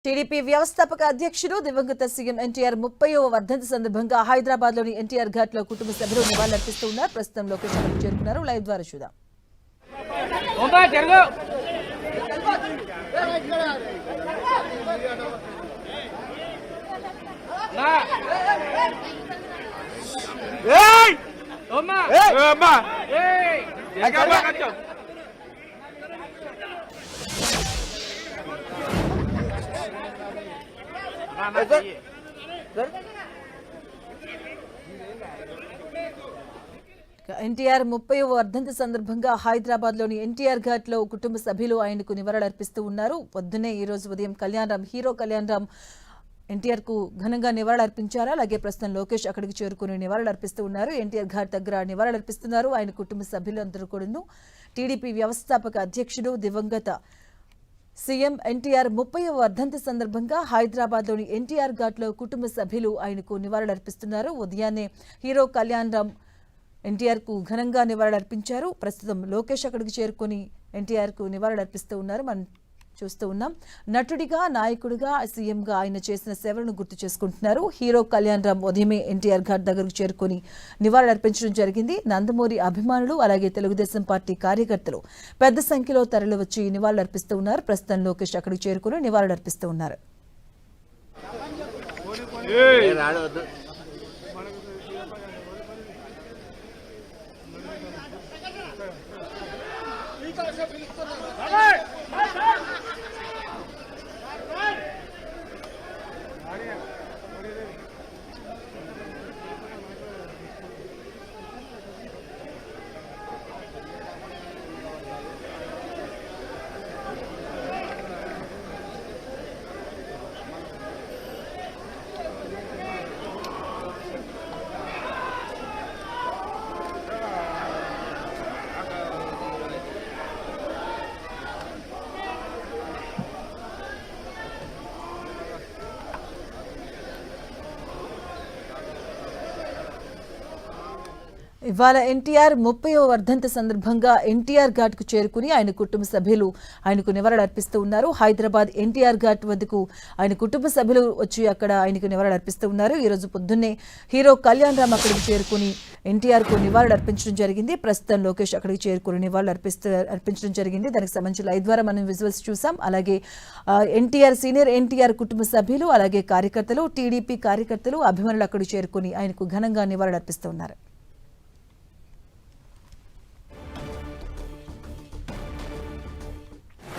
TDP వ్యవస్థాపక అధ్యక్షుడు దివంగత సీఎం ఎన్టీఆర్ 30వ వర్ధంతి సందర్భంగా హైదరాబాద్ లోని ఎన్టీఆర్ ఘాట్ లో కుటుంబ సభ్యులు నివాళులర్పిస్తున్నారు. ప్రస్తుతం లొకేషన్ చేరుకున్నారు. లైవ్ ద్వారా చూద్దాం. ఎన్టీఆర్ 30వ వర్ధంతి సందర్భంగా హైదరాబాద్ లోని ఎన్టీఆర్ ఘాట్ లో కుటుంబ సభ్యులు ఆయనకు నివాళులర్పిస్తూ ఉన్నారు. పొద్దున్నే ఈ రోజు ఉదయం హీరో కళ్యాణ్ రామ్ ఎన్టీఆర్ కు ఘనంగా నివాళులర్పించారు. అలాగే ప్రస్తుతం లోకేష్ అక్కడికి చేరుకుని నివాళులర్పిస్తూ ఉన్నారు. ఎన్టీఆర్ ఘాట్ దగ్గర నివాళులర్పిస్తున్నారు. ఆయన కుటుంబ సభ్యులందరూ కూడా టీడీపీ వ్యవస్థాపక అధ్యక్షుడు దివంగత సీఎం ఎన్టీఆర్ 30వ వర్ధంతి సందర్భంగా హైదరాబాద్ లోని ఎన్టీఆర్ ఘాట్ లో కుటుంబ సభ్యులు ఆయనకు నివాళులర్పిస్తున్నారు. ఉదయాన్నే హీరో కళ్యాణ్ రామ్ ఎన్టీఆర్ కు ఘనంగా నివాళులర్పించారు. ప్రస్తుతం లోకేష్ అక్కడికి చేరుకుని ఎన్టీఆర్ కు నివాళులర్పిస్తూ ఉన్నారు. మనం చూస్తూ ఉన్నాం. నటుడిగా, నాయకుడిగా, సీఎంగా ఆయన చేసిన సేవలను గుర్తు చేసుకుంటున్నారు. హీరో కళ్యాణ్ రామ్ ఉదయమే ఎన్టీఆర్ ఘాట్ దగ్గరకు చేరుకుని నివాళులర్పించడం జరిగింది. నందమూరి అభిమానులు అలాగే తెలుగుదేశం పార్టీ కార్యకర్తలు పెద్ద సంఖ్యలో తరలివచ్చి నివాళులర్పిస్తూ ఉన్నారు. ప్రస్తుతం లోకేష్ అక్కడికి చేరుకుని నివాళులర్పిస్తూ ఉన్నారు. ఇవాళ ఎన్టీఆర్ 30వ వర్ధంతి సందర్భంగా ఎన్టీఆర్ ఘాట్ కు చేరుకుని ఆయన కుటుంబ సభ్యులు ఆయనకు నివాళులర్పిస్తూ ఉన్నారు. హైదరాబాద్ ఎన్టీఆర్ ఘాట్ వద్దకు ఆయన కుటుంబ సభ్యులు వచ్చి అక్కడ ఆయనకు నివాళులర్పిస్తూ ఉన్నారు. ఈ రోజు పొద్దున్నే హీరో కళ్యాణ్ రామ్ అక్కడికి చేరుకుని ఎన్టీఆర్ కు నివాళులర్పించడం జరిగింది. ప్రస్తుతం లోకేష్ అక్కడికి చేరుకుని నివాళులర్పించడం జరిగింది. దానికి సంబంధించి లైవ్ ద్వారా మనం విజువల్స్ చూసాం. అలాగే సీనియర్ ఎన్టీఆర్ కుటుంబ సభ్యులు అలాగే కార్యకర్తలు, టీడీపీ కార్యకర్తలు, అభిమానులు అక్కడికి చేరుకుని ఆయనకు ఘనంగా నివాళులర్పిస్తూ ఉన్నారు.